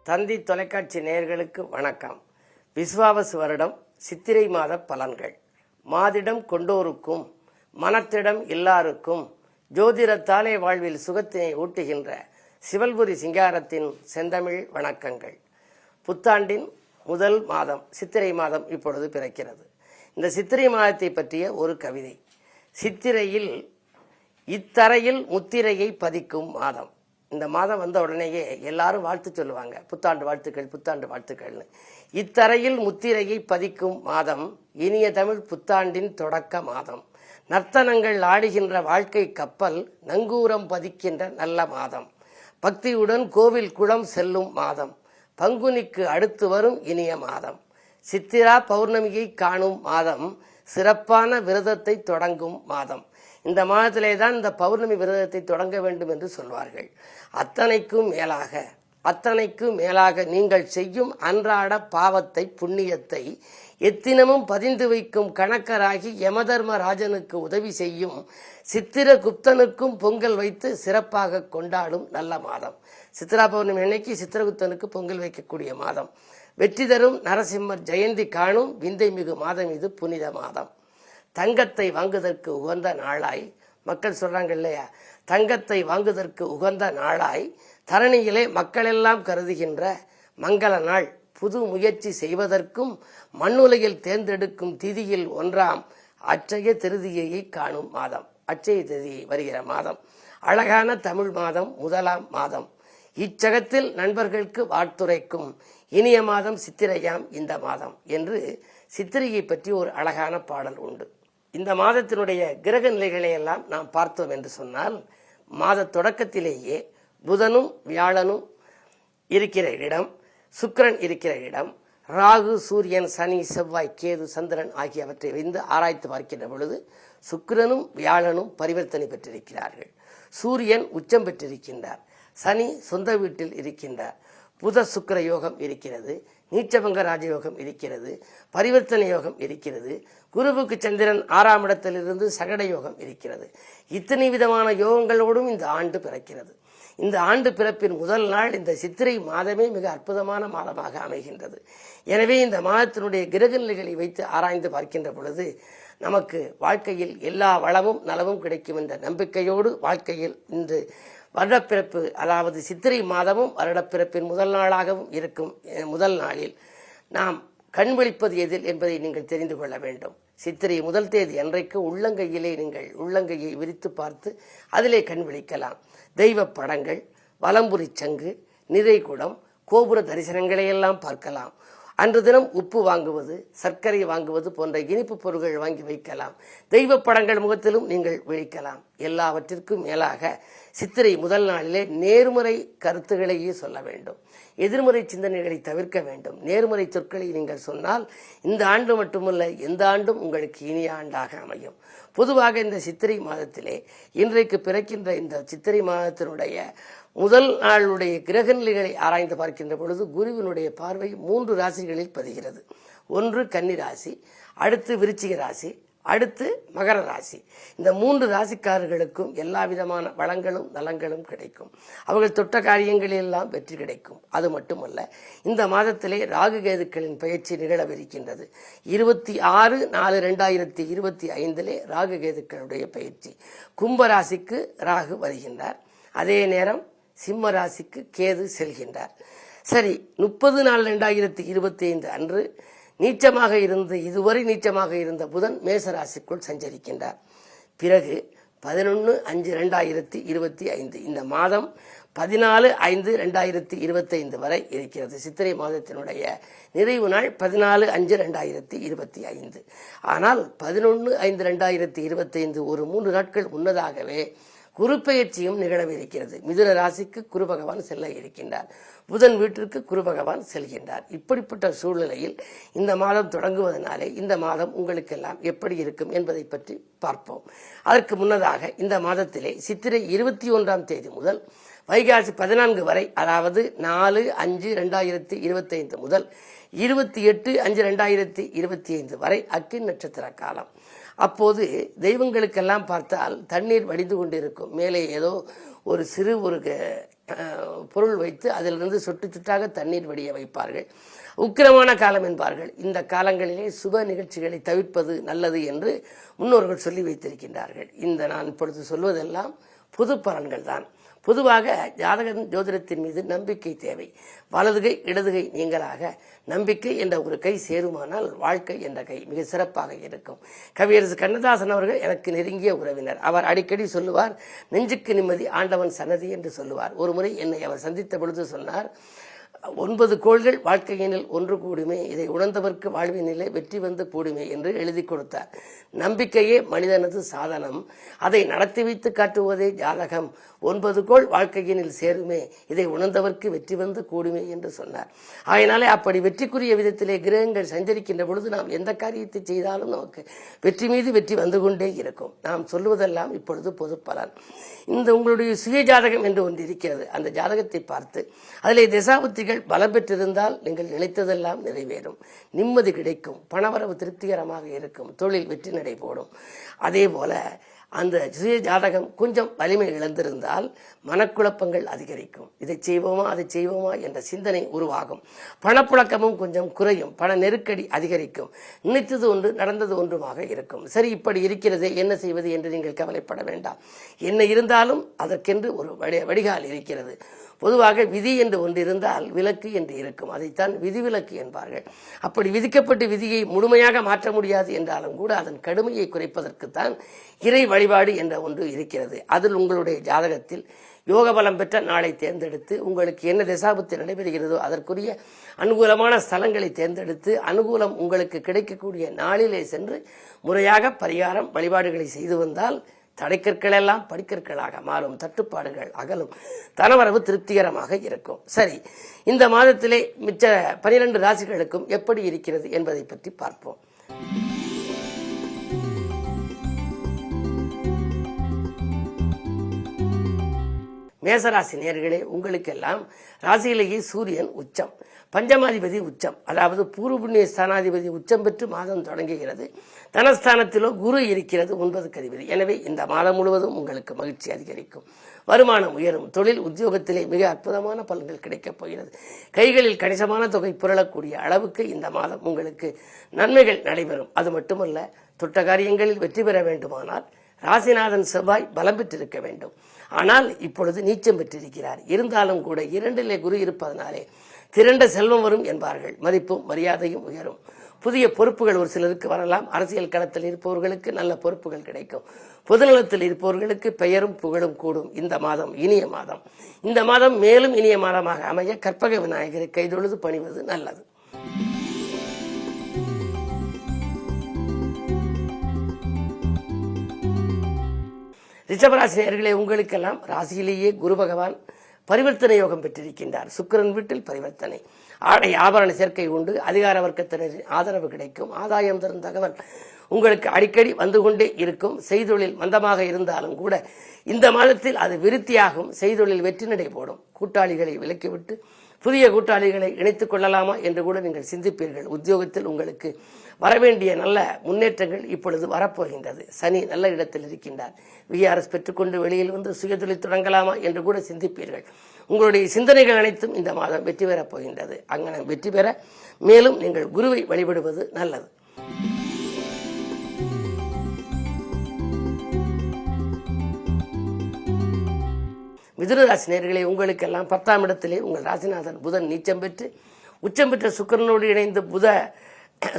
தந்தி தொலைக்காட்சி நேயர்களுக்கு வணக்கம். விஸ்வாவசு வருடம் சித்திரை மாத பலன்கள். மாதிடம் கொண்டோருக்கும் மனத்திடம் எல்லாருக்கும் ஜோதிடத்தாலே வாழ்வில் சுகத்தினை ஊட்டுகின்ற சிவல்புரி சிங்காரத்தின் செந்தமிழ் வணக்கங்கள். புத்தாண்டின் முதல் மாதம் சித்திரை மாதம் இப்பொழுது பிறக்கிறது. இந்த சித்திரை மாதத்தை பற்றிய ஒரு கவிதை. சித்திரையில் இத்தரையில் முத்திரையை பதிக்கும் மாதம். இந்த மாதம் வந்த உடனேயே எல்லாரும் வாழ்த்து சொல்லுவாங்க, புத்தாண்டு வாழ்த்துக்கள் புத்தாண்டு வாழ்த்துக்கள்னு. இத்தரையில் முத்திரையை பதிக்கும் மாதம், இனிய தமிழ் புத்தாண்டின் தொடக்க மாதம். நர்த்தனங்கள் ஆடுகின்ற வாழ்க்கை கப்பல் நங்கூரம் பதிக்கின்ற நல்ல மாதம். பக்தியுடன் கோவில் குளம் செல்லும் மாதம். பங்குனிக்கு அடுத்து வரும் இனிய மாதம். சித்திரா பௌர்ணமியை காணும் மாதம். சிறப்பான விரதத்தை தொடங்கும் மாதம். இந்த மாதத்திலே தான் இந்த பௌர்ணமி விரதத்தை தொடங்க வேண்டும் என்று சொல்வார்கள். அத்தனைக்கும் மேலாக நீங்கள் செய்யும் அன்றாட பாவத்தை புண்ணியத்தை எத்தினமும் பதிந்து வைக்கும் கணக்கராகி யமதர்மராஜனுக்கு உதவி செய்யும் சித்திரகுப்தனுக்கும் பொங்கல் வைத்து சிறப்பாக கொண்டாடும் நல்ல மாதம். சித்திரா பௌர்ணமி அன்னைக்கு சித்திரகுப்தனுக்கு பொங்கல் வைக்கக்கூடிய மாதம். வெற்றி தரும் நரசிம்மர் ஜெயந்தி காணும் விந்தை மிகு மாதம் இது, புனித மாதம். தங்கத்தை வாங்குவதற்கு உகந்த நாளாய், மக்கள் சொல்றாங்க இல்லையா, தங்கத்தை வாங்குவதற்கு உகந்த நாளாய் தரணியிலே மக்களெல்லாம் கருதுகின்ற மங்கள நாள். புது முயற்சி செய்வதற்கும் மண்ணுலகில் தேர்ந்தெடுக்கும் திதியில் ஒன்றாம் அட்சய திருதியை காணும் மாதம். அட்சய திருதி வருகிற மாதம். அழகான தமிழ் மாதம், முதலாம் மாதம். இச்சகத்தில் நண்பர்களுக்கு வாழ்த்துரைக்கும் இனிய மாதம் சித்திரையாம் இந்த மாதம் என்று சித்திரையை பற்றி ஒரு அழகான பாடல் உண்டு. இந்த மாதத்தினுடைய கிரக நிலைகளை எல்லாம் நாம் பார்த்தோம் என்று சொன்னால், மாத தொடக்கத்திலேயே புதனும் வியாழனும் இருக்கிற இடம், சுக்கிரன் இருக்கிற இடம், ராகு சூரியன் சனி செவ்வாய் கேது சந்திரன் ஆகியவற்றை வைத்து ஆராய்த்து பார்க்கின்ற பொழுது சுக்கிரனும் வியாழனும் பரிவர்த்தனை பெற்றிருக்கிறார்கள். சூரியன் உச்சம் பெற்றிருக்கின்றார். சனி சொந்த வீட்டில் இருக்கின்றார். புத சுக்கிர யோகம் இருக்கிறது. நீச்சபங்க ராஜயோகம் இருக்கிறது. பரிவர்த்தனை யோகம் இருக்கிறது. குருவுக்கு சந்திரன் 6ஆம் இடத்திலிருந்து சகட யோகம் இருக்கிறது. இத்தனை விதமான யோகங்களோடும் இந்த ஆண்டு பிறக்கிறது. இந்த ஆண்டு பிறப்பின் முதல் நாள் இந்த சித்திரை மாதமே மிக அற்புதமான மாதமாக அமைகின்றது. எனவே இந்த மாதத்தினுடைய கிரக நிலைகளை வைத்து ஆராய்ந்து பார்க்கின்ற பொழுது நமக்கு வாழ்க்கையில் எல்லா வளமும் நலமும் கிடைக்கும் என்ற நம்பிக்கையோடு வாழ்க்கையில் இன்று வருடப்பிறப்பு, அதாவது சித்திரை மாதமும் வருடப்பிறப்பின் முதல் நாளாகவும் இருக்கும் முதல் நாளில் நாம் கண் விழிப்பது எதில் என்பதை நீங்கள் தெரிந்து கொள்ள வேண்டும். சித்திரை முதல் தேதி அன்றைக்கு உள்ளங்கையிலே நீங்கள் உள்ளங்கையை விரித்து பார்த்து அதிலே கண் விழிக்கலாம். தெய்வ படங்கள், வலம்புரி சங்கு, நிறைகுடம், கோபுர தரிசனங்களை எல்லாம் பார்க்கலாம். அன்று தினம் உப்பு வாங்குவது, சர்க்கரை வாங்குவது போன்ற இனிப்பு பொருட்கள் வாங்கி வைக்கலாம். தெய்வ படங்கள் முகத்திலும் நீங்கள் விழிக்கலாம். எல்லாவற்றிற்கும் மேலாக சித்திரை முதல் நாளிலே நேர்முறை கருத்துக்களையே சொல்ல வேண்டும். எதிர்முறை சிந்தனைகளை தவிர்க்க வேண்டும். நேர்முறை சொற்களை நீங்கள் சொன்னால் இந்த ஆண்டு மட்டுமல்ல, எந்த ஆண்டும் உங்களுக்கு இனிய ஆண்டாக அமையும். பொதுவாக இந்த சித்திரை மாதத்திலே இன்றைக்கு பிறக்கின்ற இந்த சித்திரை மாதத்தினுடைய முதல் நாளுடைய கிரக நிலைகளை ஆராய்ந்து பார்க்கின்ற பொழுது குருவினுடைய பார்வை 3 ராசிகளில் பதிகிறது. ஒன்று கன்னி ராசி, அடுத்து விருச்சிக ராசி, அடுத்து மகர ராசி. இந்த 3 ராசிக்காரர்களுக்கும் எல்லா விதமான வளங்களும் நலங்களும் கிடைக்கும். அவர்கள் தொட்ட காரியங்களெல்லாம் வெற்றி கிடைக்கும். அது மட்டுமல்ல, இந்த மாதத்திலே ராகு கேதுக்களின் பயிற்சி நிகழவிருக்கின்றது. 26/4/2025 ராகு கேதுக்களுடைய பயிற்சி. கும்பராசிக்கு ராகு வருகின்றார். அதே நேரம் சிம்ம ராசிக்கு கேது செல்கின்றார். சரி, 30/4/2025 அன்று நீச்சமாக இருந்து இதுவரை நீச்சமாக இருந்த புதன் மேசராசிக்குள் சஞ்சரிக்கின்றார். பிறகு 11/5/2025 இந்த மாதம் 14/5/2025 வரை இருக்கிறது. சித்திரை மாதத்தினுடைய நிறைவு நாள் 14/5/2025. ஆனால் 11/5/2025 ஒரு 3 நாட்கள் முன்னதாகவே குரு பெயர்ச்சியும் நிகழவிருக்கிறது. மிதுன ராசிக்கு குரு பகவான் செல்ல இருக்கின்றார். புதன் வீட்டிற்கு குரு பகவான் செல்கின்றார். இப்படிப்பட்ட சூழ்நிலையில் இந்த மாதம் தொடங்குவதனாலே இந்த மாதம் உங்களுக்கெல்லாம் எப்படி இருக்கும் என்பதை பற்றி பார்ப்போம். அதற்கு முன்னதாக இந்த மாதத்திலே சித்திரை 21ஆம் தேதி முதல் வைகாசி 14 வரை, அதாவது 4/5/2025 முதல் 28/5/2025 வரை அக்கினி நட்சத்திர காலம். அப்போது தெய்வங்களுக்கெல்லாம் பார்த்தால் தண்ணீர் வடிந்து கொண்டிருக்கும். மேலே ஏதோ ஒரு சிறு பொருள் வைத்து அதிலிருந்து சொட்டு சொட்டாக தண்ணீர் வடிய வைப்பார்கள். உக்கிரமான காலம் என்பார்கள். இந்த காலங்களிலே சுப நிகழ்ச்சிகளை தவிர்ப்பது நல்லது என்று முன்னோர்கள் சொல்லி வைத்திருக்கின்றார்கள். நான் இப்பொழுது சொல்வதெல்லாம் பொது பலன்கள் தான். பொதுவாக ஜோதிடத்தின் மீது நம்பிக்கை தேவை. வலதுகை இடதுகை நீங்களாக நம்பிக்கை என்ற ஒரு கை சேருமானால் வாழ்க்கை என்ற கை மிக சிறப்பாக இருக்கும். கவியரசு கண்ணதாசன் அவர்கள் எனக்கு நெருங்கிய உறவினர். அவர் அடிக்கடி சொல்லுவார், நெஞ்சுக்கு நிம்மதி ஆண்டவன் சன்னதி என்று சொல்லுவார். ஒரு முறை என்னை அவர் சந்தித்த பொழுது சொன்னார், 9 கோள்கள் வாழ்க்கையினில் ஒன்று கூடுமே, இதை உணர்ந்தவர்க்கு வாழ்வினிலே வெற்றி வந்து கூடுமே என்று எழுதி கொடுத்தார். நம்பிக்கையே மனிதனது சாதனம், அதை நடத்தி வைத்து காட்டுவதே ஜாதகம். 9 கோள் வாழ்க்கையினில் சேருமே, இதை உணர்ந்தவர்க்கு வெற்றி வந்து கூடுமே என்று சொன்னார். அதனாலே அப்படி வெற்றிக்குரிய விதத்திலே கிரகங்கள் சஞ்சரிக்கின்ற பொழுது நாம் எந்த காரியத்தை செய்தாலும் நமக்கு வெற்றி மீது வெற்றி வந்து கொண்டே இருக்கும். நாம் சொல்லுவதெல்லாம் இப்பொழுது பொது பலன். இந்த உங்களுடைய சுய ஜாதகம் என்று ஒன்று இருக்கிறது. அந்த ஜாதகத்தை பார்த்து அதிலே திசாபுத்திகள் பலம் பெற்றிருந்தால் நீங்கள் நினைத்ததெல்லாம் நிறைவேறும், நிம்மதி கிடைக்கும், பணவரவு திருப்திகரமாக இருக்கும், தொழில் வெற்றி நடை போடும். அதே போல அந்த சுய ஜாதகம் கொஞ்சம் வலிமை இழந்திருந்தால் மனக்குழப்பங்கள் அதிகரிக்கும். இதை செய்வோமா அதை செய்வோமா என்ற சிந்தனை உருவாகும். பணப்புழக்கமும் கொஞ்சம் குறையும், பண நெருக்கடி அதிகரிக்கும், நினைத்தது ஒன்று நடந்தது ஒன்றுமாக இருக்கும். சரி, இப்படி இருக்கிறதே என்ன செய்வது என்று நீங்கள் கவலைப்பட வேண்டாம். என்ன இருந்தாலும் அதற்கென்று ஒரு வடிகால் இருக்கிறது. பொதுவாக விதி என்று ஒன்று இருந்தால் விலக்கு என்று இருக்கும். அதைத்தான் விதிவிலக்கு என்பார்கள். அப்படி விதிக்கப்பட்ட விதியை முழுமையாக மாற்ற முடியாது என்றாலும் கூட அதன் கடுமையை குறைப்பதற்குத்தான் இறை வழிபாடு என்ற ஒன்று இருக்கிறது. அதில் உங்களுடைய ஜாதகத்தில் யோக பலம் பெற்ற நாளை தேர்ந்தெடுத்து உங்களுக்கு என்ன திசாபுத்தி நடைபெறுகிறதோ அதற்குரிய அனுகூலமான ஸ்தலங்களை தேர்ந்தெடுத்து அனுகூலம் உங்களுக்கு கிடைக்கக்கூடிய நாளிலே சென்று முறையாக பரிகாரம் வழிபாடுகளை செய்து வந்தால் தடைக்கற்கள் எல்லாம் படிக்கற்களாக மாறும், தட்டுப்பாடுகள் அகலும், தனவரவு திருப்திகரமாக இருக்கும். சரி, இந்த மாதத்திலே மிச்ச 12 ராசிகளுக்கும் எப்படி இருக்கிறது என்பதை பற்றி பார்ப்போம். மேசராசி நேயர்களே, உங்களுக்கெல்லாம் ராசியிலேயே சூரியன் உச்சம், பஞ்சமாதிபதி உச்சம், அதாவது பூர்வ புண்ணிய ஸ்தானாதிபதி உச்சம் பெற்று மாதம் தொடங்குகிறது. தனஸ்தானத்திலோ குரு இருக்கிறது 9க்கு அதிபதி. எனவே இந்த மாதம் முழுவதும் உங்களுக்கு மகிழ்ச்சி அதிகரிக்கும், வருமானம் உயரும், தொழில் உத்தியோகத்திலே மிக அற்புதமான பலன்கள் கிடைக்கப் போகிறது. கைகளில் கணிசமான தொகை புரளக்கூடிய அளவுக்கு இந்த மாதம் உங்களுக்கு நன்மைகள் நடைபெறும். அது மட்டுமல்ல, தொட்ட காரியங்களில் வெற்றி பெற வேண்டுமானால் ராசிநாதன் செவ்வாய் பலம் பெற்றிருக்க வேண்டும். ஆனால் இப்பொழுது நீச்சம் பெற்றிருக்கிறார். இருந்தாலும் கூட 2லே குரு இருப்பதனாலே திரண்ட செல்வம் வரும் என்பார்கள். மதிப்பும் மரியாதையும் உயரும். புதிய பொறுப்புகள் ஒரு சிலருக்கு வரலாம். அரசியல் களத்தில் இருப்பவர்களுக்கு நல்ல பொறுப்புகள் கிடைக்கும். பொதுநலத்தில் இருப்பவர்களுக்கு பெயரும் புகழும் கூடும். இந்த மாதம் இனிய மாதம். இந்த மாதம் மேலும் இனிய மாதமாக அமைய கற்பக விநாயகரை கைதொழுது பணிவது நல்லது. ரிஷபராசி நேயர்களே, உங்களுக்கெல்லாம் ராசியிலேயே குரு பகவான் பரிவர்த்தனை யோகம் பெற்றிருக்கின்றார். சுக்கிரன் வீட்டில் பரிவர்த்தனை, ஆடை ஆபரண சேர்க்கை உண்டு, அதிகார வர்க்கத்தினரின் ஆதரவு கிடைக்கும், ஆதாயம் தரும் தகவல் உங்களுக்கு அடிக்கடி வந்து கொண்டே இருக்கும். செய்தொழில் மந்தமாக இருந்தாலும் கூட இந்த மாதத்தில் அது விருத்தியாகும். செய்தொழில் வெற்றி நடை போடும். கூட்டாளிகளை விலக்கிவிட்டு புதிய கூட்டாளிகளை இணைத்துக் கொள்ளலாமா என்று கூட நீங்கள் சிந்திப்பீர்கள். உத்தியோகத்தில் உங்களுக்கு வரவேண்டிய நல்ல முன்னேற்றங்கள் இப்பொழுது வரப்போகின்றது. சனி நல்ல இடத்தில் இருக்கின்றார். விஆர்எஸ் பெற்றுக்கொண்டு வெளியில் வந்து சுயதொழில் தொடங்கலாமா என்று கூட சிந்திப்பீர்கள். உங்களுடைய சிந்தனைகள் அனைத்தும் இந்த மாதம் வெற்றி பெறப் போகின்றது. அங்கே வெற்றி பெற மேலும் நீங்கள் குருவை வழிபடுவது நல்லது. மிதுனராசி நேயர்களே, உங்களுக்கெல்லாம் 10ஆம் இடத்திலே உங்கள் ராசிநாதன் புதன் நீச்சம் பெற்று உச்சம் பெற்ற சுக்கிரனோடு இணைந்து புத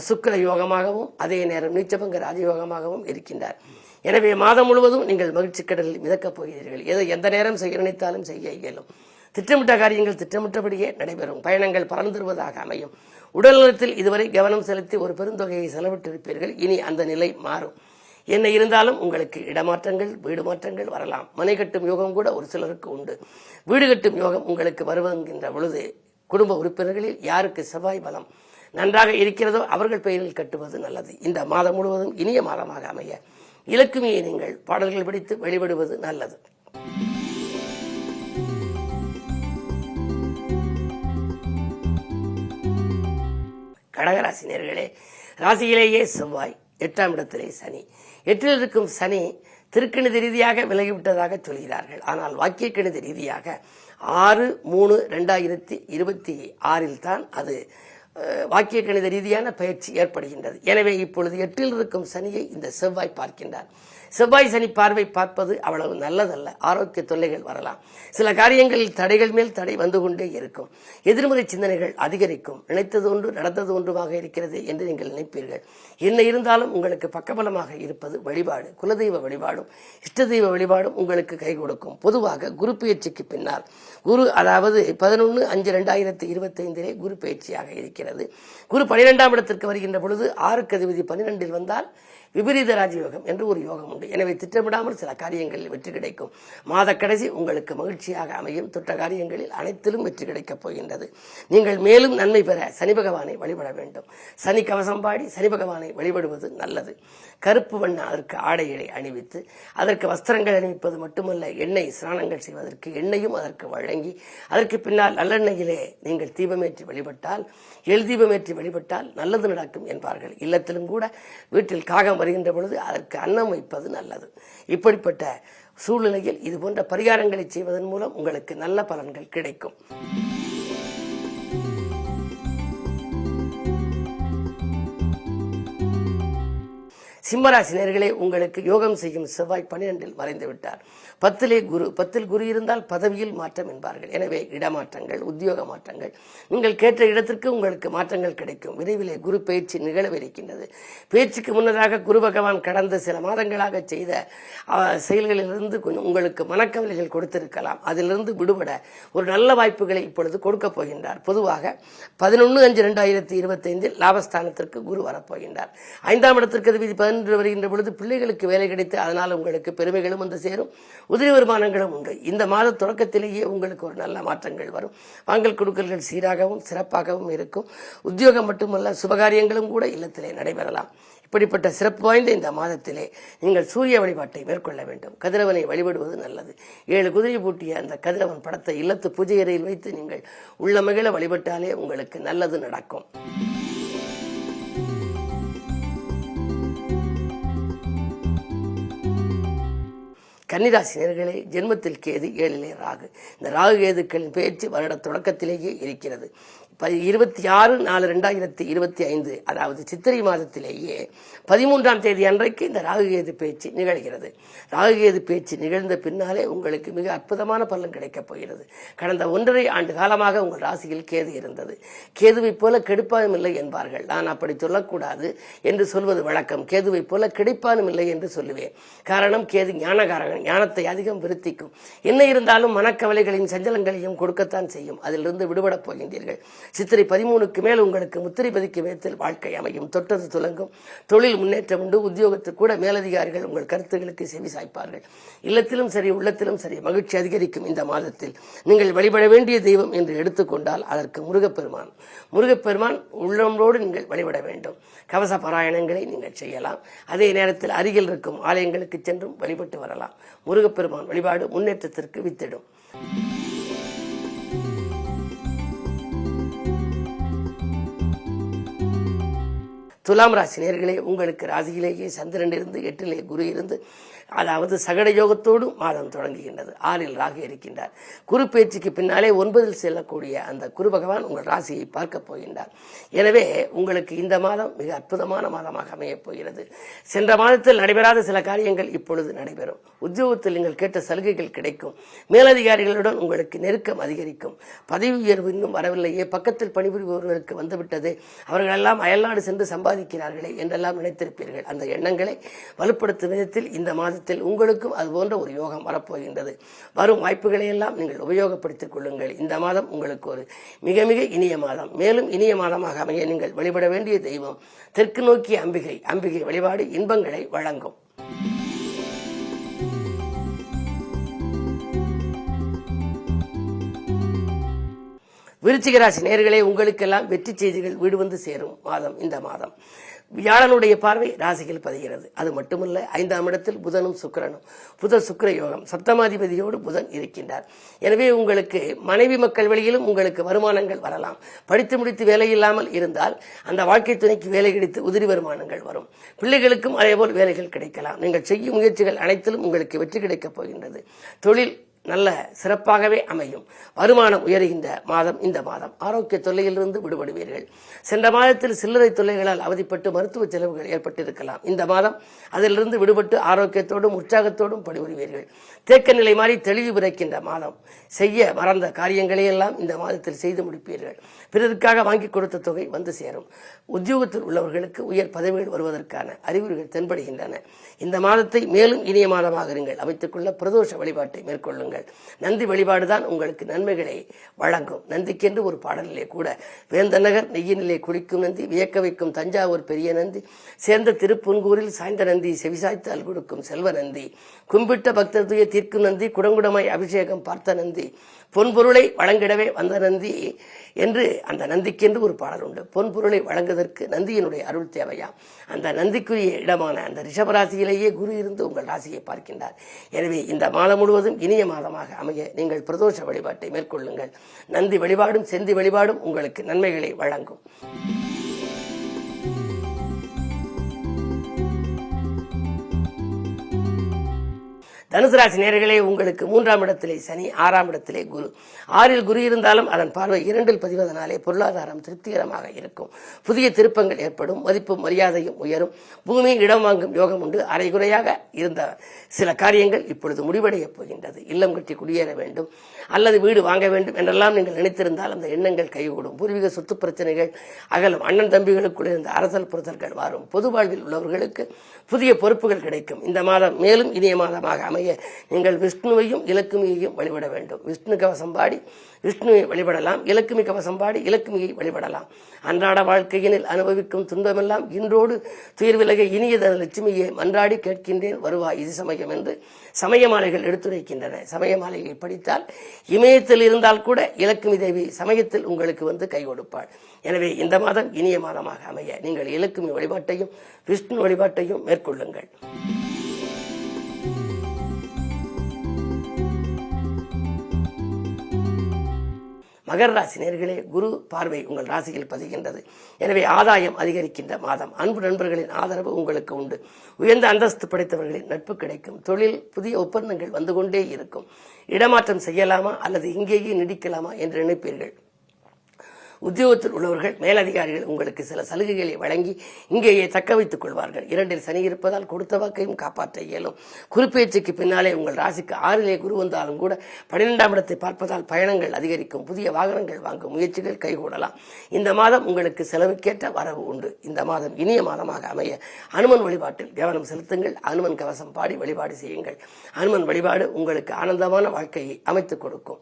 சுக்கிர யோகமாகவும் அதே நேரம் நீச்சபங்க ராஜயோகமாகவும் இருக்கின்றார். எனவே மாதம் முழுவதும் நீங்கள் மகிழ்ச்சி கடலில் மிதக்கப் போகிறீர்கள். எந்த நேரம் செய்ய நினைத்தாலும் செய்ய இயலும். திட்டமிட்ட காரியங்கள் திட்டமிட்டபடியே நடைபெறும். பயணங்கள் பறந்துருவதாக அமையும். உடல்நலத்தில் இதுவரை கவனம் செலுத்தி ஒரு பெருந்தொகையை செலவிட்டிருப்பீர்கள். இனி அந்த நிலை மாறும். என்ன இருந்தாலும் உங்களுக்கு இடமாற்றங்கள் வீடு மாற்றங்கள் வரலாம். மனை கட்டும் யோகம் கூட ஒரு சிலருக்கு உண்டு. வீடு கட்டும் யோகம் உங்களுக்கு வருவங்கின்ற பொழுது குடும்ப உறுப்பினர்களில் யாருக்கு செவ்வாய் பலம் நன்றாக இருக்கிறதோ அவர்கள் பெயரில் கட்டுவது நல்லது. இந்த மாதம் முழுவதும் இனிய மாதமாக அமைய இலக்குமியை நீங்கள் பாடல்கள் படித்து வழிபடுவது நல்லது. கடகராசி நேயர்களே, ராசியிலேயே செவ்வாய், 8ஆம் இடத்திலே சனி. 8ல் இருக்கும் சனி திருக்கணித ரீதியாக விலகிவிட்டதாக சொல்கிறார்கள். ஆனால் வாக்கிய கணித ரீதியாக 6/3/2026 தான் அது வாக்கிய கணித ரீதியான பயிற்சி ஏற்படுகின்றது. எனவே இப்பொழுது 8ல் இருக்கும் சனியை இந்த செவ்வாய் பார்க்கின்றார். செவ்வாய் சனி பார்வை பார்ப்பது அவ்வளவு நல்லதல்ல. ஆரோக்கிய தொல்லைகள் வரலாம். சில காரியங்களில் தடைகள் மேல் தடை வந்து கொண்டே இருக்கும். எதிர்மறை சிந்தனைகள் அதிகரிக்கும். நினைத்தது ஒன்று நடந்தது ஒன்றுமாக இருக்கிறது என்று நீங்கள் நினைப்பீர்கள். என்ன இருந்தாலும் உங்களுக்கு பக்கபலமாக இருப்பது வழிபாடு. குலதெய்வ வழிபாடும் இஷ்ட தெய்வ வழிபாடும் உங்களுக்கு கை கொடுக்கும். பொதுவாக குரு பயிற்சிக்கு பின்னால் குரு அதாவது 11/5/2025 குரு பயிற்சியாக இருக்கிறது. குரு 12ஆம் இடத்திற்கு வருகின்ற பொழுது 6க்கு அதிபதி 12இல் வந்தால் விபரீத ராஜயோகம் என்று ஒரு யோகம் உண்டு. எனவே திட்டமிடாமல் சில காரியங்களில் வெற்றி கிடைக்கும். மாத கடைசி உங்களுக்கு மகிழ்ச்சியாக அமையும். தொட்ட காரியங்களில் அனைத்திலும் வெற்றி கிடைக்கப் போகின்றது. நீங்கள் மேலும் நன்மை பெற சனி பகவானை வழிபட வேண்டும். சனி கவசம் பாடி சனி பகவானை வழிபடுவது நல்லது. கருப்பு வண்ண அதற்கு ஆடைகளை அணிவித்து அதற்கு வஸ்திரங்கள் அணிவிப்பது மட்டுமல்ல, எண்ணெய் ஸ்நானங்கள் செய்வதற்கு எண்ணெயும் அதற்கு வழங்கி அதற்கு பின்னால் நல்லெண்ணெயிலே நீங்கள் தீபமேற்றி வழிபட்டால் தீபமேற்றி வழிபட்டால் நல்லது நடக்கும் என்பார்கள். இல்லத்திலும் கூட வீட்டில் காகம் வருகின்ற பொழுது அதற்கு அன்னம் வைப்பது நல்லது. இப்படிப்பட்ட சூழ்நிலையில் இது போன்ற பரிகாரங்களை செய்வதன் மூலம் உங்களுக்கு நல்ல பலன்கள் கிடைக்கும். சிம்மராசி நேயர்களே, உங்களுக்கு யோகம் செய்யும் செவ்வாய் 12இல் மறைந்து விட்டார். 10ல் குரு இருந்தால் பதவியில் மாற்றம் என்பார்கள். எனவே இடமாற்றங்கள், உத்தியோக மாற்றங்கள், நீங்கள் கேட்ட இடத்திற்கு உங்களுக்கு மாற்றங்கள் கிடைக்கும். விரைவிலே குரு பயிற்சி நிகழவிருக்கின்றது. பயிற்சிக்கு முன்னதாக குரு பகவான் கடந்த சில மாதங்களாக செய்த செயல்களிலிருந்து உங்களுக்கு மனக்கவலைகள் கொடுத்திருக்கலாம். அதிலிருந்து விடுபட ஒரு நல்ல வாய்ப்புகளை இப்பொழுது கொடுக்கப் போகின்றார். பொதுவாக 11/5/2025 லாபஸ்தானத்திற்கு குரு வரப்போகின்றார். 5ஆம் இடத்திற்கு அதிபதி 11 வருகின்ற பொழுது பிள்ளைகளுக்கு வேலை கிடைத்து அதனால் உங்களுக்கு பெருமைகளும் வந்து சேரும், உதிரி வருமானங்களும் உண்டு. இந்த மாத தொடக்கத்திலேயே உங்களுக்கு ஒரு நல்ல மாற்றங்கள் வரும். வாங்கல் கொடுக்கல்கள் சீராகவும் சிறப்பாகவும் இருக்கும். உத்தியோகம் மட்டுமல்ல, சுபகாரியங்களும் கூட இல்லத்திலே நடைபெறலாம். இப்படிப்பட்ட சிறப்பு வாய்ந்த இந்த மாதத்திலே நீங்கள் சூரிய வழிபாட்டை மேற்கொள்ள வேண்டும். கதிரவனை வழிபடுவது நல்லது. 7 குதிரை பூட்டிய அந்த கதிரவன் படத்தை இல்லத்து பூஜை அறையில் வைத்து நீங்கள் உள்ளமகிழ வழிபட்டாலே உங்களுக்கு நல்லது நடக்கும். கன்னிராசி நேயர்களே, ஜென்மத்தில் கேது, 7லே ராகு. இந்த ராகு கேதுக்களின் பேச்சு வருட தொடக்கத்திலேயே இருக்கிறது. 26/4/2025 அதாவது சித்திரை மாதத்திலேயே 13ஆம் தேதி அன்றைக்கு இந்த ராகுகேது பேச்சு நிகழ்கிறது. ராகுகேது பேச்சு நிகழ்ந்த பின்னாலே உங்களுக்கு மிக அற்புதமான பலன் கிடைக்கப் போகிறது. கடந்த 1.5 ஆண்டு காலமாக உங்கள் ராசியில் கேது இருந்தது. கேதுவை போல கெடுப்பானும் இல்லை என்பார்கள். நான் அப்படி சொல்லக்கூடாது என்று சொல்வது வழக்கம். கேதுவை போல கிடைப்பானும் இல்லை என்று சொல்லுவேன். காரணம், கேது ஞானகாரகன். ஞானத்தை அதிகம் விருத்திக்கும். என்ன இருந்தாலும் மனக்கவலைகளையும் சஞ்சலங்களையும் கொடுக்கத்தான் செய்யும். அதிலிருந்து விடுபடப் போகின்றீர்கள். சித்திரை 13க்கு மேல் உங்களுக்கு முத்திரை பதிக்கும் விதத்தில் வாழ்க்கை அமையும். தொட்டது துலங்கும். தொழில் முன்னேற்றம் உண்டு. உத்தியோகத்தில் கூட மேலதிகாரிகள் உங்கள் கருத்துக்களுக்கு செவி சாய்ப்பார்கள். இல்லத்திலும் சரி, உள்ளத்திலும் சரி, மகிழ்ச்சி அதிகரிக்கும். இந்த மாதத்தில் நீங்கள் வழிபட வேண்டிய தெய்வம் என்று எடுத்துக்கொண்டால் அதற்கு முருகப்பெருமான். முருகப்பெருமான் உள்ளோடு நீங்கள் வழிபட வேண்டும். கவச பாராயணங்களை நீங்கள் செய்யலாம். அதே நேரத்தில் அருகில் இருக்கும் ஆலயங்களுக்கு சென்றும் வழிபட்டு வரலாம். முருகப்பெருமான் வழிபாடு முன்னேற்றத்திற்கு வித்திடும். துலாம் ராசி நேயர்களே, உங்களுக்கு ராசியிலேயே சந்திரன் இருந்து 8லே குரு இருந்து அதாவது சகட யோகத்தோடு மாதம் தொடங்குகின்றது. 6ல் ராகு இருக்கின்றார். குரு பேச்சுக்கு பின்னாலே 9ல் செல்லக்கூடிய அந்த குரு பகவான் உங்கள் ராசியை பார்க்க போகின்றார். எனவே உங்களுக்கு இந்த மாதம் மிக அற்புதமான மாதமாக அமையப் போகிறது. சென்ற மாதத்தில் நடைபெறாத சில காரியங்கள் இப்பொழுது நடைபெறும். உத்தியோகத்தில் நீங்கள் கேட்ட சலுகைகள் கிடைக்கும். மேலதிகாரிகளுடன் உங்களுக்கு நெருக்கம் அதிகரிக்கும். பதவி உயர்வு இன்னும் வரவில்லையே, பக்கத்தில் பணிபுரிபவர்களுக்கு வந்துவிட்டது, அவர்களெல்லாம் அயல்நாடு சென்று சம்பாதிக்கிறார்களே என்றெல்லாம் நினைத்திருப்பீர்கள். அந்த எண்ணங்களை வலுப்படுத்தும் விதத்தில் இந்த மாதத்தில் உங்களுக்கும் அது போன்ற ஒரு யோகம் வரப்போகின்றது. வரும் வாய்ப்புகளை எல்லாம் நீங்கள் உபயோகப்படுத்திக் கொள்ளுங்கள். இந்த மாதம் உங்களுக்கு ஒரு மிக மிக இனிய மாதம். மேலும் இனிய மாதமாக அமைய நீங்கள் வழிபட வேண்டிய தெய்வம் தெற்கு நோக்கிய அம்பிகை. அம்பிகை வழிபாடு இன்பங்களை வழங்கும். விருச்சிக ராசி நேயர்களே, உங்களுக்கெல்லாம் வெற்றி செய்திகள் வீடு வந்து சேரும் மாதம் இந்த மாதம். வியாழனுடைய பார்வை ராசியில் பதிகிறது. அது மட்டுமல்ல, 5ஆம் இடத்தில் புதனும் சுக்கிரனும். புத சுக்கிர யோகம். சப்தமாதிபதியோடு புதன் இருக்கின்றார். எனவே உங்களுக்கு மனைவி மக்கள் வழியிலும் உங்களுக்கு வருமானங்கள் வரலாம். படித்து முடித்து வேலை இல்லாமல் இருந்தால் அந்த வாழ்க்கை துணைக்கு வேலை கிடைத்து உதிரி வருமானங்கள் வரும். பிள்ளைகளுக்கும் அதேபோல் வேலைகள் கிடைக்கலாம். நீங்கள் செய்யும் முயற்சிகள் அனைத்திலும் உங்களுக்கு வெற்றி கிடைக்கப் போகின்றது. தொழில் நல்ல சிறப்பாகவே அமையும். வருமானம் உயர்கின்ற மாதம் இந்த மாதம். ஆரோக்கிய தொல்லையிலிருந்து விடுபடுவீர்கள். சென்ற மாதத்தில் சில்லறை தொல்லைகளால் அவதிப்பட்டு மருத்துவ செலவுகள் ஏற்பட்டிருக்கலாம். இந்த மாதம் அதிலிருந்து விடுபட்டு ஆரோக்கியத்தோடும் உற்சாகத்தோடும் பணிபுரிவீர்கள். தேக்க நிலை மாறி தெளிவு பிறக்கின்ற மாதம். செய்ய மறந்த காரியங்களையெல்லாம் இந்த மாதத்தில் செய்து முடிப்பீர்கள். பிறருக்காக வாங்கி கொடுத்த தொகை வந்து சேரும். உத்தியோகத்தில் உள்ளவர்களுக்கு உயர் பதவிகள் வருவதற்கான அறிகுறிகள் தென்படுகின்றன. இந்த மாதத்தை மேலும் இனிய மாதமாக நீங்கள் அமைத்துக்கொள்ள பிரதோஷ வழிபாட்டை மேற்கொள்ளுங்கள். நந்தி வழிபாடுதான் உங்களுக்கு நன்மைகளை வழங்கும். நந்திக்கென்று ஒரு பாடலிலே கூட வேந்தநகர் நெய்யினிலே குளிக்கும் நந்தி, வியக்க வைக்கும் தஞ்சாவூர் பெரிய நந்தி, சேர்ந்த திருப்புன்கூரில் சாய்ந்த நந்தி, செவிசாய்த்து அல்கொடுக்கும் செல்வ நந்தி, கும்பிட்ட பக்தர் துய தீர்க்கும் நந்தி, குடங்குடமாய் அபிஷேகம் பார்த்த நந்தி, பொன்பொருளை வழங்கிடவே வந்த நந்தி என்று அந்த நந்திக்கென்று ஒரு பாடல் உண்டு. பொன்பொருளை வழங்குவதற்கு நந்தியினுடைய அருள் தேவையாம். அந்த நந்திக்குரிய இடமான அந்த ரிஷபராசியிலேயே குரு இருந்து உங்கள் ராசியை பார்க்கின்றார். எனவே இந்த மாதம் முழுவதும் இனிய மாதமாக அமைய நீங்கள் பிரதோஷ வழிபாட்டை மேற்கொள்ளுங்கள். நந்தி வழிபாடும் செந்தி வழிபாடும் உங்களுக்கு நன்மைகளை வழங்கும். தனுசு ராசி நேயர்களே, உங்களுக்கு 3ஆம் இடத்திலே சனி, 6ஆம் இடத்திலே குரு. 6இல் குரு இருந்தாலும் அதன் பார்வை 2இல் பதிவதனாலே பொருளாதாரம் திருப்திகரமாக இருக்கும். புதிய திருப்பங்கள் ஏற்படும். மதிப்பும் மரியாதையும் உயரும். பூமி இடம் வாங்கும் யோகம் உண்டு. அரைகுறையாக இருந்த சில காரியங்கள் இப்பொழுது முடிவடைய போகின்றது. இல்லம் கட்டி குடியேற வேண்டும் அல்லது வீடு வாங்க வேண்டும் என்றெல்லாம் நீங்கள் நினைத்திருந்தால் அந்த எண்ணங்கள் கைகூடும். பூர்வீக சொத்து பிரச்சனைகள் அகலும். அண்ணன் தம்பிகளுக்குள் இருந்த அரசல் புரசல்கள் மாறும். பொது வாழ்வில் உள்ளவர்களுக்கு புதிய பொறுப்புகள் கிடைக்கும். இந்த மாதம் மேலும் இனிய மாதமாக அமைய நீங்கள் விஷ்ணுவையும் இலக்குமியையும் வழிபட வேண்டும். விஷ்ணு கவசம் பாடி விஷ்ணுவை வழிபடலாம். இலக்குமி கவசம் பாடி இலக்குமியை வழிபடலாம். அன்றாட வாழ்க்கையினில் அனுபவிக்கும் துன்பமெல்லாம் இன்றோடு துயர்விலக இனியத லட்சுமியை மன்றாடி கேட்கின்றேன் வருவாய் இது சமயம் என்று சமய மாலைகள் எடுத்துரைக்கின்றன. சமய மாலைகளை படித்தால் இமயத்தில் இருந்தால் கூட இலக்குமி தேவி சமயத்தில் உங்களுக்கு வந்து கை கொடுப்பாள். எனவே இந்த மாதம் இனிய மாதமாக அமைய நீங்கள் இலக்குமி வழிபாட்டையும் விஷ்ணு வழிபாட்டையும் மேற்கொள்ளுங்கள். மகர ராசி நேயர்களே, குரு பார்வை உங்கள் ராசியில் பதிகின்றது. எனவே ஆதாயம் அதிகரிக்கின்ற மாதம். அன்பு நண்பர்களின் ஆதரவு உங்களுக்கு உண்டு. உயர்ந்த அந்தஸ்து படைத்தவர்களின் நட்பு கிடைக்கும். தொழில் புதிய ஒப்பந்தங்கள் வந்து கொண்டே இருக்கும். இடமாற்றம் செய்யலாமா அல்லது இங்கேயே நீடிக்கலாமா என்று நினைப்பீர்கள். உத்தியோகத்தில் உள்ளவர்கள் மேலதிகாரிகள் உங்களுக்கு சில சலுகைகளை வழங்கி இங்கேயே தக்க வைத்துக் கொள்வார்கள். 2இல் சனி இருப்பதால் கொடுத்த வாக்கையும் காப்பாற்ற இயலும். குறிப்பேச்சுக்கு பின்னாலே உங்கள் ராசிக்கு 6இலே குரு வந்தாலும் கூட 12ஆம் இடத்தை பார்ப்பதால் பயணங்கள் அதிகரிக்கும். புதிய வாகனங்கள் வாங்கும் முயற்சிகள் கைகூடலாம். இந்த மாதம் உங்களுக்கு செலவுக்கேற்ற வரவு உண்டு. இந்த மாதம் இனிய மாதமாக அமைய அனுமன் வழிபாட்டில் கவனம் செலுத்துங்கள். அனுமன் கவசம் பாடி வழிபாடு செய்யுங்கள். அனுமன் வழிபாடு உங்களுக்கு ஆனந்தமான வாழ்க்கையை அமைத்துக் கொடுக்கும்.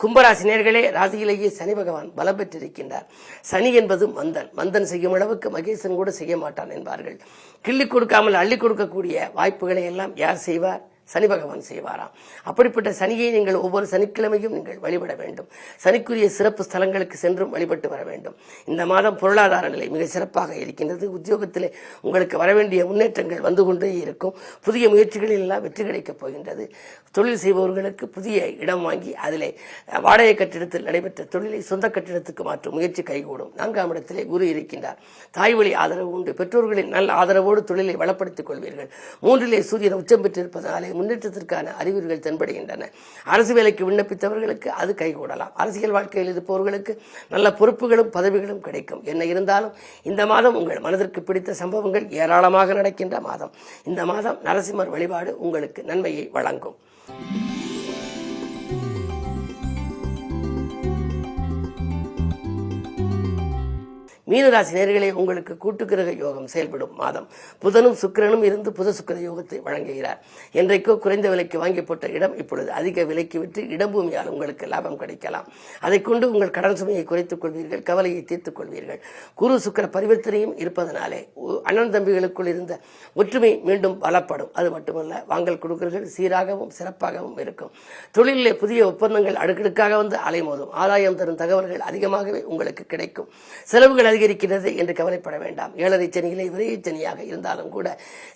கும்பராசி நேயர்களே, ராசியிலேயே சனி பகவான் பலம் பெற்றிருக்கின்றார். சனி என்பது மந்தன். மந்தன் செய்யும் அளவுக்கு மகேசன் கூட செய்ய மாட்டான் என்பார்கள். கிள்ளி கொடுக்காமல் அள்ளி கொடுக்கக்கூடிய வாய்ப்புகளை எல்லாம் யார் செய்வார்? சனி பகவான் செய்வாராம். அப்படிப்பட்ட சனியை நீங்கள் ஒவ்வொரு சனிக்கிழமையும் நீங்கள் வழிபட வேண்டும். சனிக்குரிய சிறப்பு ஸ்தலங்களுக்கு சென்றும் வழிபட்டு வர வேண்டும். இந்த மாதம் பொருளாதார நிலை மிக சிறப்பாக இருக்கின்றது. உத்தியோகத்திலே உங்களுக்கு வரவேண்டிய முன்னேற்றங்கள் வந்து கொண்டே இருக்கும். புதிய முயற்சிகளில் எல்லாம் வெற்றி கிடைக்கப் போகின்றது. தொழில் செய்பவர்களுக்கு புதிய இடம் வாங்கி அதிலே வாடகை கட்டிடத்தில் நடைபெற்ற தொழிலை சொந்த கட்டிடத்துக்கு மாற்றும் முயற்சி கைகூடும். 4ஆம் இடத்திலே குரு இருக்கின்றார். தாய் வழி ஆதரவு உண்டு. பெற்றோர்களின் நல்ல ஆதரவோடு தொழிலை வளப்படுத்திக் கொள்வீர்கள். 3இலே சூரியன் உச்சம் பெற்றிருப்பதனாலே முன்னேற்றத்திற்கான அறிகுறிகள் தென்படுகின்றன. அரசு வேலைக்கு விண்ணப்பித்தவர்களுக்கு அது கைகூடலாம். அரசியல் வாழ்க்கையில் இருப்பவர்களுக்கு நல்ல பொறுப்புகளும் பதவிகளும் கிடைக்கும். என்ன இருந்தாலும் இந்த மாதம் உங்கள் மனதிற்கு பிடித்த சம்பவங்கள் ஏராளமாக நடக்கின்ற மாதம். இந்த மாதம் நரசிம்மர் வழிபாடு உங்களுக்கு நன்மையை வழங்கும். மீனராசி நேயர்களே, உங்களுக்கு கூட்டுக்கிரக யோகம் செயல்படும் மாதம். புதனும் சுக்கிரனும் இருந்து புத சுக்கிர யோகத்தை வழங்குகிறார். என்றைக்கோ குறைந்த விலைக்கு வாங்கி போட்ட இடம் இப்பொழுது அதிக விலைக்கு விட்டு இடம்பூமியால் உங்களுக்கு லாபம் கிடைக்கலாம். அதை கொண்டு உங்கள் கடன் சுமையை குறைத்துக் கொள்வீர்கள். கவலையை தீர்த்துக் கொள்வீர்கள். குரு சுக்கிர பரிவர்த்தனையும் இருப்பதனாலே அண்ணன் தம்பிகளுக்குள் இருந்த ஒற்றுமை மீண்டும் பலப்படும். அது மட்டுமல்ல, வாங்கல் கொடுக்கல்கள் சீராகவும் சிறப்பாகவும் இருக்கும். தொழிலிலே புதிய ஒப்பந்தங்கள் அடுக்கடுக்காக வந்து அலைமோதும். ஆதாயம் தரும் தகவல்கள் அதிகமாகவே உங்களுக்கு கிடைக்கும். செலவுகள் அதிகரிக்கும். அதிகரிக்கிறது என்று கவலைப்பட வேண்டாம். 7.5 சனியிலே விரைவு சனியாக இருந்தாலும் கூட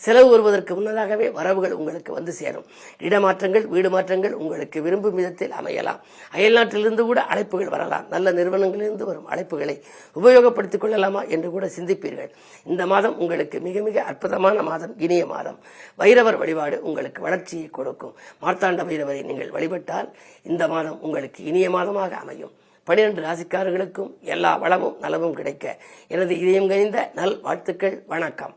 செலவு வருவதற்கு முன்னதாகவே வரவுகள் உங்களுக்கு வந்து சேரும். இடமாற்றங்கள், வீடு மாற்றங்கள் உங்களுக்கு விரும்பும் விதத்தில் அமையலாம். அயல்நாட்டிலிருந்து கூட அழைப்புகள் வரலாம். நல்ல நிறுவனங்களிலிருந்து வரும் அழைப்புகளை உபயோகப்படுத்திக் கொள்ளலாமா என்று கூட சிந்திப்பீர்கள். இந்த மாதம் உங்களுக்கு மிக மிக அற்புதமான மாதம், இனிய மாதம். வைரவர் வழிபாடு உங்களுக்கு வளர்ச்சியை கொடுக்கும். மார்த்தாண்ட வைரவரை நீங்கள் வழிபட்டால் இந்த மாதம் உங்களுக்கு இனிய மாதமாக அமையும். 12 ராசிக்காரர்களுக்கும் எல்லா வளமும் நலமும் கிடைக்க எனது இதயம் கனிந்த நல் வாழ்த்துக்கள். வணக்கம்.